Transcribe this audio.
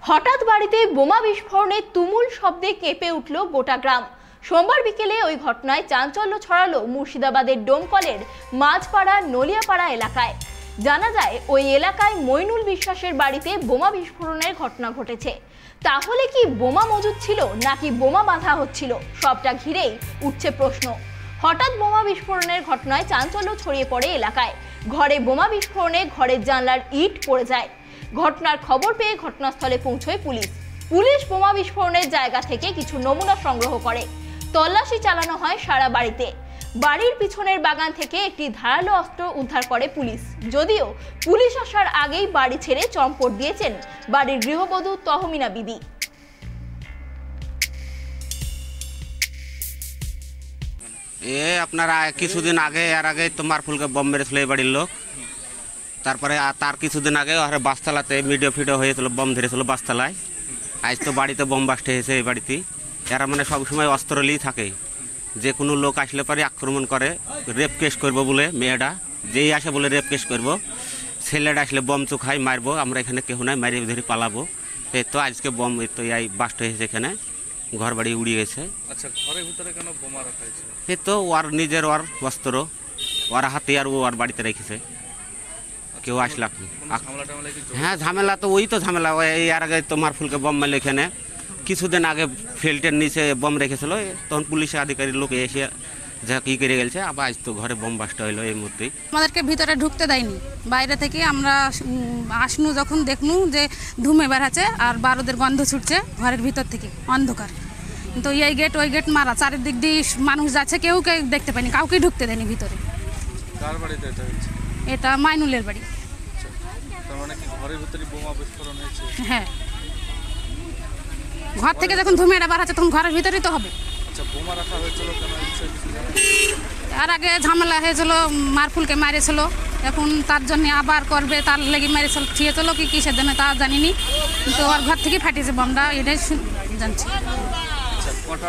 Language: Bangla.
হঠাৎ বাড়িতে বোমা বিস্ফোরণে তুমুল শব্দে কেঁপে উঠল গোটা গ্রাম। সোমবার বিকেলে ওই ঘটনায় চাঞ্চল্য ছড়ালো মুর্শিদাবাদের ডোমকলের মাঝপাড়া নলিয়াপাড়া এলাকায়। জানা যায় ওই এলাকায় মইনুল বিশ্বাসের বাড়িতে বোমা বিস্ফোরণের ঘটনা ঘটেছে। তাহলে কি বোমা মজুদ ছিল নাকি বোমা বাঁধা হচ্ছিল, সবটা ঘিরেই উঠছে প্রশ্ন। হঠাৎ বোমা বিস্ফোরণের ঘটনায় চাঞ্চল্য ছড়িয়ে পড়ে এলাকায়। ঘরে বোমা বিস্ফোরণে ঘরের জানলার ইট পড়ে যায়। ঘটনার খবর পেয়ে ঘটনাস্থলে পৌঁছয় পুলিশ বোমা বিস্ফোরণের জায়গা থেকে কিছু নমুনা সংগ্রহ করে। তল্লাশি চালানো হয় সারা বাড়িতে। বাড়ির পিছনের বাগান থেকে একটি ধারালো অস্ত্র উদ্ধার করে পুলিশ। যদিও পুলিশ আসার আগেই বাড়ি ছেড়ে চম্পট দিয়েছেন বাড়ির গৃহবধূ তহমিনা বিবি। আপনারা কিছুদিন আগে তোমার ফুলকে বম মেরেছিল এই বাড়ির লোক। তারপরে তার কিছুদিন আগে বাসতলাতে ভিডিও হয়েছিল, বম ধরেছিল বাসতলায়। আজ তো বাড়িতে বম বাস্ট হয়েছে এই বাড়িতে। এরা মানে সবসময় অস্ত্র নিয়েই থাকে, যে কোনো লোক আসলে পরে আক্রমণ করে। রেপ কেস করবো বলে মেয়েটা যেই আসে বলে রেপ কেস করবো, ছেলেটা আসলে বম চোখাই মারবো, আমরা এখানে কেউ নাই, মারি ধরে পালাবো। এই তো আজকে বম তো এই বাস্ট হয়েছে, এখানে ঘর বাড়ি উড়িয়ে গেছে। আচ্ছা, ঘরের ভিতরে কেন বোমা রাখা হয়েছে? এই তো ওর নিজের ওর অস্ত্র, ওর হাতে আর ওর বাড়িতে রেখেছে। কেউ আসলা? হ্যাঁ, ঝামেলা তো ওই তো ঝামেলা। এই আর আগে তোমার ফুলকে বম মারলে এখানে কিছুদিন আগে ফিল্টের নিচে বম রেখেছিল, তখন পুলিশ আধিকারিক লোক এসে যা কি করে গেছে। আবার আজ তো ঘরে বম বাস্ট হইলো এই মুহূর্তেই। আমাদেরকে ভিতরে ঢুকতে দেয়নি, বাইরে থেকে আমরা আসনু, যখন দেখনু যে ধুমে বেড়াচ্ছে আর বারুদের গন্ধ ছুটছে ঘরের ভিতর থেকে, অন্ধকার। তো এই গেট ওই গেট মারা, চারিদিক দিয়ে মানুষ যাচ্ছে, কেউ দেখতে পায়নি, কাউকে ঢুকতে দেয়নি ভিতরে। কার বাড়িতে এটা হচ্ছে? এটা মাইনুলের বাড়ি। তার মানে কি ঘরের ভিতরে বোমা বিস্ফোরণ হয়েছে? হ্যাঁ, ঘর থেকে যখন ধুমেটা বাড়াচ্ছে তখন ঘরের ভিতরেই তো হবে। আচ্ছা, বোমা রাখা হয়েছিল কেন? আর আগে ঝামেলা হয়েছিল, মারফুলকে মারেছিল, এখন তার জন্য আবার করবে, তার লেগে মেরেছিল, ঠিয়েছিল কি কিসের জন্য তা জানিনি, কিন্তু ওর ঘর থেকে ফাটিয়েছে বমটা, এটাই জানছি। আচ্ছা, কটা